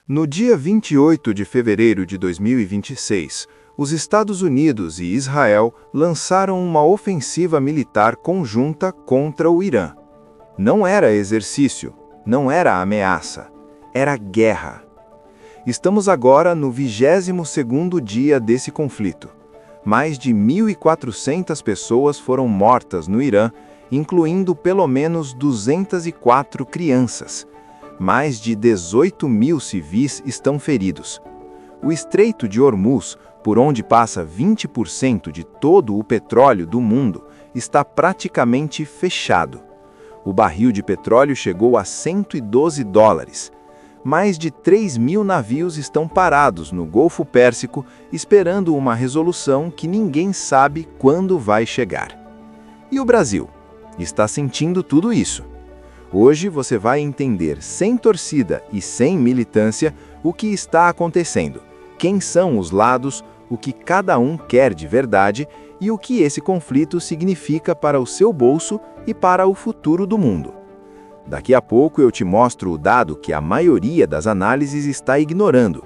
No dia 28 de fevereiro de 2026, os Estados Unidos e Israel lançaram uma ofensiva militar conjunta contra o Irã. Não era exercício, não era ameaça, era guerra. Estamos agora no 22º dia desse conflito. Mais de 1.400 pessoas foram mortas no Irã, incluindo pelo menos 204 crianças. Mais de 18 mil civis estão feridos. O Estreito de Hormuz, por onde passa 20% de todo o petróleo do mundo, está praticamente fechado. O barril de petróleo chegou a $112. Mais de 3 mil navios estão parados no Golfo Pérsico, esperando uma resolução que ninguém sabe quando vai chegar. E o Brasil? Está sentindo tudo isso. Hoje você vai entender, sem torcida e sem militância, o que está acontecendo, quem são os lados, o que cada um quer de verdade e o que esse conflito significa para o seu bolso e para o futuro do mundo. Daqui a pouco eu te mostro o dado que a maioria das análises está ignorando.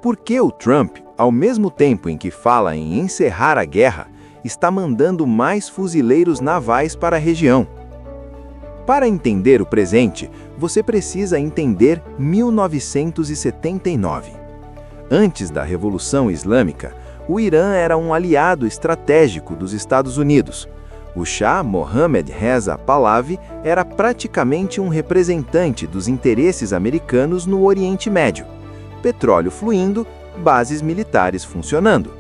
Por que o Trump, ao mesmo tempo em que fala em encerrar a guerra, está mandando mais fuzileiros navais para a região? Para entender o presente, você precisa entender 1979. Antes da Revolução Islâmica, o Irã era um aliado estratégico dos Estados Unidos. O Shah Mohammad Reza Pahlavi era praticamente um representante dos interesses americanos no Oriente Médio. Petróleo fluindo, bases militares funcionando.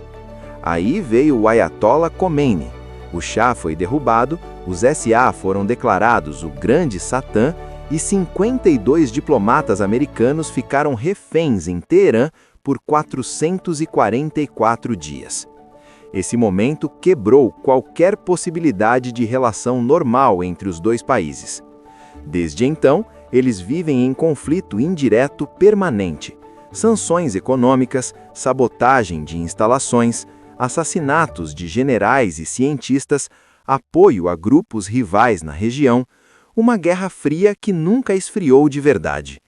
Aí veio o Ayatollah Khomeini. O Shah foi derrubado, os SA foram declarados o Grande Satã e 52 diplomatas americanos ficaram reféns em Teherã por 444 dias. Esse momento quebrou qualquer possibilidade de relação normal entre os dois países. Desde então, eles vivem em conflito indireto permanente. Sanções econômicas, sabotagem de instalações, assassinatos de generais e cientistas, apoio a grupos rivais na região, uma guerra fria que nunca esfriou de verdade.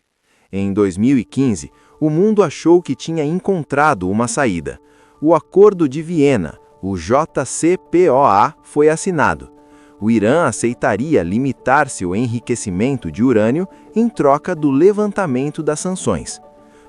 Em 2015, o mundo achou que tinha encontrado uma saída. O Acordo de Viena, o JCPOA, foi assinado. O Irã aceitaria limitar seu enriquecimento de urânio em troca do levantamento das sanções.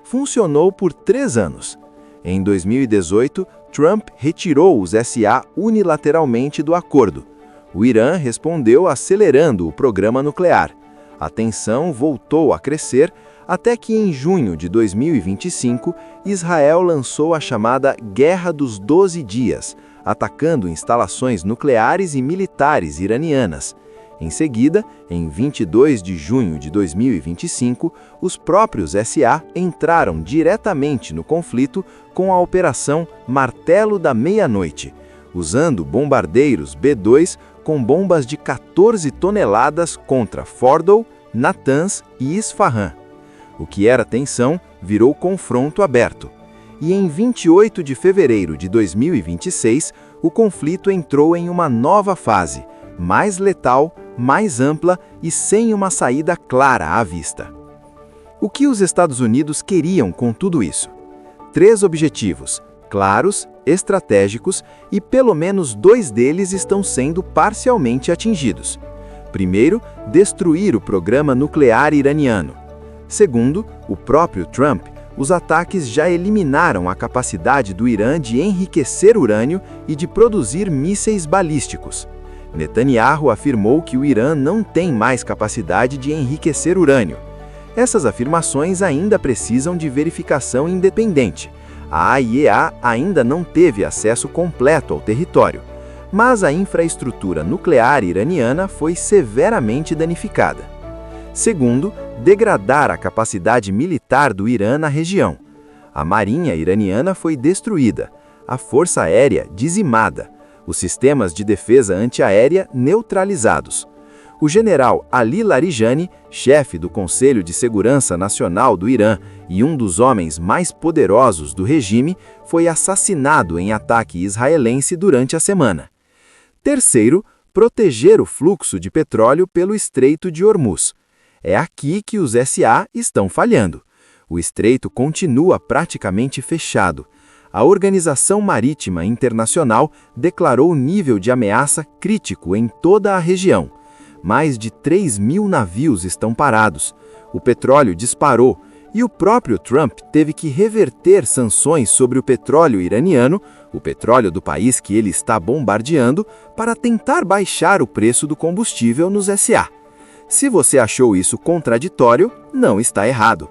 Funcionou por 3 anos. Em 2018, Trump retirou os SA unilateralmente do acordo. O Irã respondeu acelerando o programa nuclear. A tensão voltou a crescer até que em junho de 2025, Israel lançou a chamada Guerra dos 12 Dias, atacando instalações nucleares e militares iranianas. Em seguida, em 22 de junho de 2025, os próprios SA entraram diretamente no conflito com a Operação Martelo da Meia-Noite, usando bombardeiros B-2 com bombas de 14 toneladas contra Fordow, Natanz e Isfahan. O que era tensão virou confronto aberto. E em 28 de fevereiro de 2026, o conflito entrou em uma nova fase, mais letal, mais ampla e sem uma saída clara à vista. O que os Estados Unidos queriam com tudo isso? 3 objetivos, claros, estratégicos e pelo menos 2 deles estão sendo parcialmente atingidos. Primeiro, destruir o programa nuclear iraniano. Segundo, o próprio Trump, os ataques já eliminaram a capacidade do Irã de enriquecer urânio e de produzir mísseis balísticos. Netanyahu afirmou que o Irã não tem mais capacidade de enriquecer urânio. Essas afirmações ainda precisam de verificação independente. A AIEA ainda não teve acesso completo ao território, mas a infraestrutura nuclear iraniana foi severamente danificada. Segundo, degradar a capacidade militar do Irã na região. A marinha iraniana foi destruída, a força aérea dizimada, os sistemas de defesa antiaérea neutralizados. O general Ali Larijani, chefe do Conselho de Segurança Nacional do Irã e um dos homens mais poderosos do regime, foi assassinado em ataque israelense durante a semana. Terceiro, proteger o fluxo de petróleo pelo Estreito de Hormuz. É aqui que os SA estão falhando. O estreito continua praticamente fechado. A Organização Marítima Internacional declarou o nível de ameaça crítico em toda a região. Mais de 3.000 navios estão parados. O petróleo disparou e o próprio Trump teve que reverter sanções sobre o petróleo iraniano, o petróleo do país que ele está bombardeando, para tentar baixar o preço do combustível nos SA. Se você achou isso contraditório, não está errado.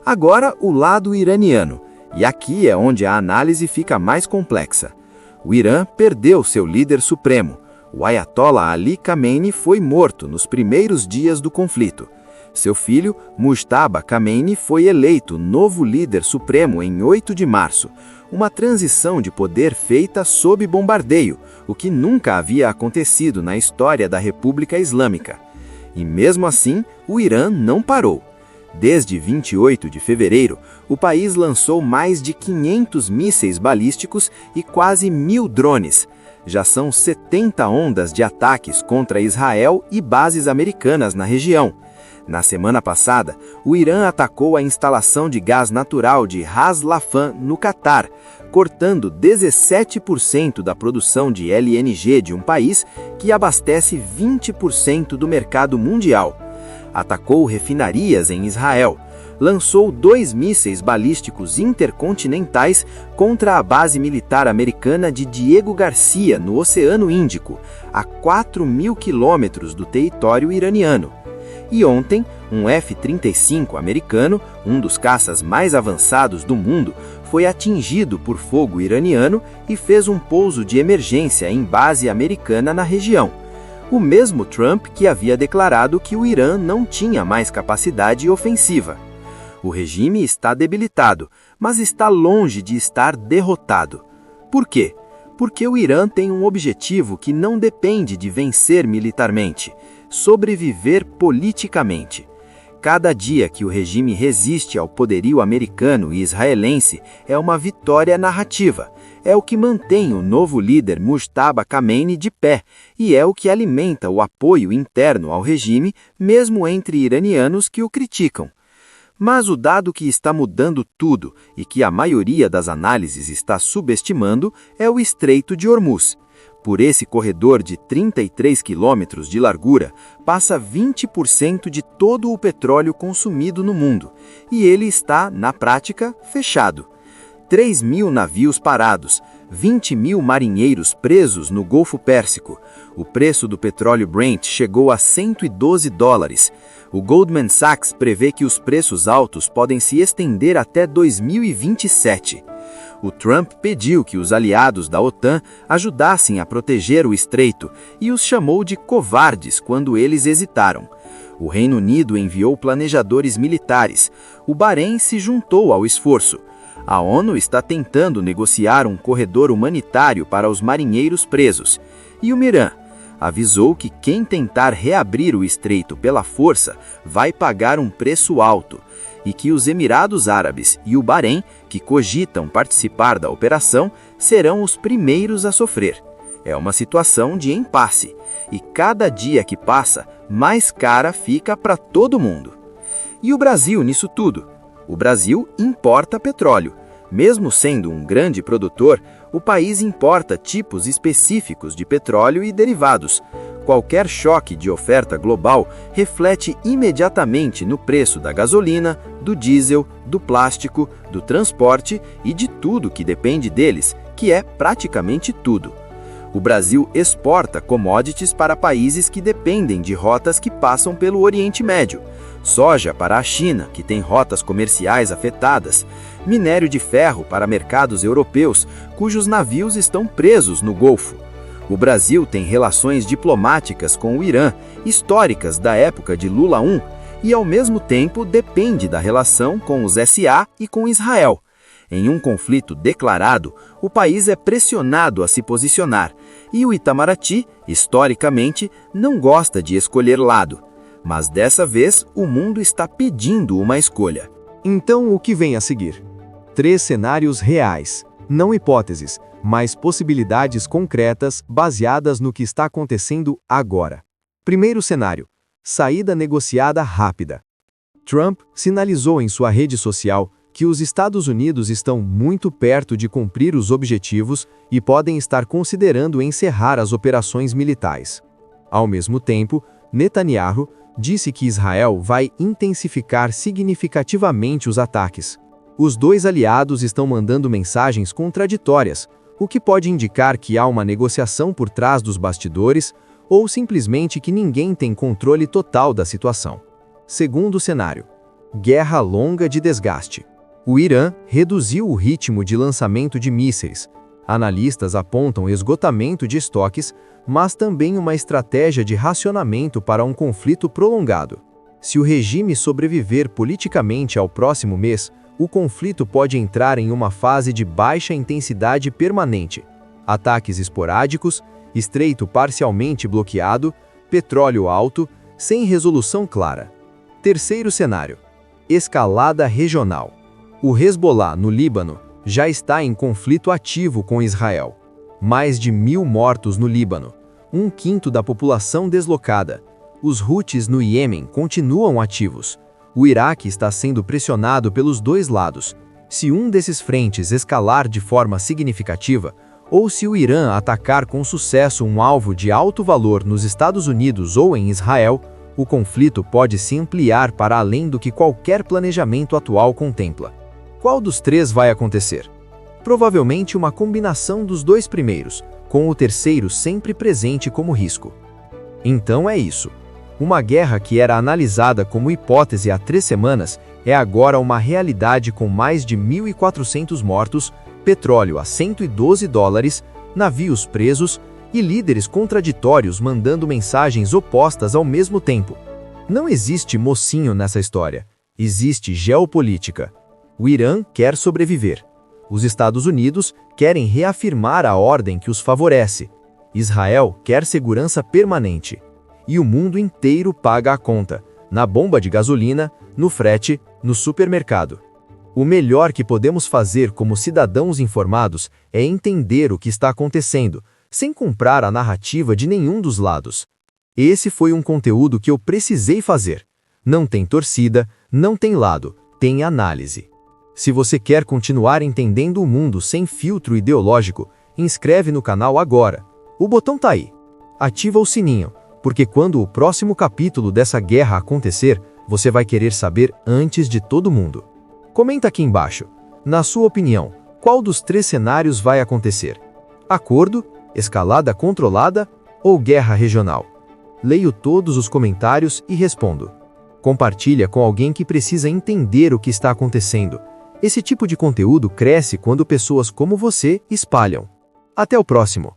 Agora, o lado iraniano. E aqui é onde a análise fica mais complexa. O Irã perdeu seu líder supremo. O Ayatollah Ali Khamenei foi morto nos primeiros dias do conflito. Seu filho, Mujtaba Khamenei, foi eleito novo líder supremo em 8 de março, uma transição de poder feita sob bombardeio, o que nunca havia acontecido na história da República Islâmica. E mesmo assim, o Irã não parou. Desde 28 de fevereiro, o país lançou mais de 500 mísseis balísticos e quase 1.000 drones. Já são 70 ondas de ataques contra Israel e bases americanas na região. Na semana passada, o Irã atacou a instalação de gás natural de Ras Laffan, no Catar, cortando 17% da produção de LNG de um país que abastece 20% do mercado mundial. Atacou refinarias em Israel, lançou 2 mísseis balísticos intercontinentais contra a base militar americana de Diego Garcia, no Oceano Índico, a 4.000 quilômetros do território iraniano. E ontem, um F-35 americano, um dos caças mais avançados do mundo, foi atingido por fogo iraniano e fez um pouso de emergência em base americana na região. O mesmo Trump que havia declarado que o Irã não tinha mais capacidade ofensiva. O regime está debilitado, mas está longe de estar derrotado. Por quê? Porque o Irã tem um objetivo que não depende de vencer militarmente: sobreviver politicamente. Cada dia que o regime resiste ao poderio americano e israelense é uma vitória narrativa. É o que mantém o novo líder Mujtaba Khamenei de pé e é o que alimenta o apoio interno ao regime, mesmo entre iranianos que o criticam. Mas o dado que está mudando tudo e que a maioria das análises está subestimando é o Estreito de Hormuz. Por esse corredor de 33 quilômetros de largura, passa 20% de todo o petróleo consumido no mundo, e ele está, na prática, fechado. 3.000 navios parados, 20.000 marinheiros presos no Golfo Pérsico. O preço do petróleo Brent chegou a $112. O Goldman Sachs prevê que os preços altos podem se estender até 2027. O Trump pediu que os aliados da OTAN ajudassem a proteger o estreito e os chamou de covardes quando eles hesitaram. O Reino Unido enviou planejadores militares. O Bahrein se juntou ao esforço. A ONU está tentando negociar um corredor humanitário para os marinheiros presos. E o Irã avisou que quem tentar reabrir o estreito pela força vai pagar um preço alto, e que os Emirados Árabes e o Bahrein, que cogitam participar da operação, serão os primeiros a sofrer. É uma situação de impasse, e cada dia que passa, mais cara fica para todo mundo. E o Brasil nisso tudo? O Brasil importa petróleo. Mesmo sendo um grande produtor, o país importa tipos específicos de petróleo e derivados. Qualquer choque de oferta global reflete imediatamente no preço da gasolina, do diesel, do plástico, do transporte e de tudo que depende deles, que é praticamente tudo. O Brasil exporta commodities para países que dependem de rotas que passam pelo Oriente Médio. Soja para a China, que tem rotas comerciais afetadas. Minério de ferro para mercados europeus, cujos navios estão presos no Golfo. O Brasil tem relações diplomáticas com o Irã, históricas da época de Lula I, e ao mesmo tempo depende da relação com os SA e com Israel. Em um conflito declarado, o país é pressionado a se posicionar, e o Itamaraty, historicamente, não gosta de escolher lado. Mas dessa vez, o mundo está pedindo uma escolha. Então, o que vem a seguir? 3 cenários reais, não hipóteses, mas possibilidades concretas baseadas no que está acontecendo agora. Primeiro cenário: saída negociada rápida. Trump sinalizou em sua rede social que os Estados Unidos estão muito perto de cumprir os objetivos e podem estar considerando encerrar as operações militares. Ao mesmo tempo, Netanyahu disse que Israel vai intensificar significativamente os ataques. Os dois aliados estão mandando mensagens contraditórias, o que pode indicar que há uma negociação por trás dos bastidores ou simplesmente que ninguém tem controle total da situação. Segundo cenário: guerra longa de desgaste. O Irã reduziu o ritmo de lançamento de mísseis. Analistas apontam esgotamento de estoques, mas também uma estratégia de racionamento para um conflito prolongado. Se o regime sobreviver politicamente ao próximo mês, o conflito pode entrar em uma fase de baixa intensidade permanente. Ataques esporádicos, estreito parcialmente bloqueado, petróleo alto, sem resolução clara. Terceiro cenário: escalada regional. O Hezbollah, no Líbano, já está em conflito ativo com Israel. Mais de 1.000 mortos no Líbano, 1/5 da população deslocada. Os Houthis no Iêmen continuam ativos. O Iraque está sendo pressionado pelos dois lados. Se um desses frentes escalar de forma significativa, ou se o Irã atacar com sucesso um alvo de alto valor nos Estados Unidos ou em Israel, o conflito pode se ampliar para além do que qualquer planejamento atual contempla. Qual dos três vai acontecer? Provavelmente uma combinação dos dois primeiros, com o terceiro sempre presente como risco. Então é isso. Uma guerra que era analisada como hipótese há 3 semanas é agora uma realidade com mais de 1.400 mortos, petróleo a $112, navios presos e líderes contraditórios mandando mensagens opostas ao mesmo tempo. Não existe mocinho nessa história. Existe geopolítica. O Irã quer sobreviver. Os Estados Unidos querem reafirmar a ordem que os favorece. Israel quer segurança permanente. E o mundo inteiro paga a conta, na bomba de gasolina, no frete, no supermercado. O melhor que podemos fazer como cidadãos informados é entender o que está acontecendo, sem comprar a narrativa de nenhum dos lados. Esse foi um conteúdo que eu precisei fazer. Não tem torcida, não tem lado, tem análise. Se você quer continuar entendendo o mundo sem filtro ideológico, inscreve no canal agora. O botão tá aí. Ativa o sininho, porque quando o próximo capítulo dessa guerra acontecer, você vai querer saber antes de todo mundo. Comenta aqui embaixo. Na sua opinião, qual dos 3 cenários vai acontecer? Acordo, escalada controlada ou guerra regional? Leio todos os comentários e respondo. Compartilha com alguém que precisa entender o que está acontecendo. Esse tipo de conteúdo cresce quando pessoas como você espalham. Até o próximo!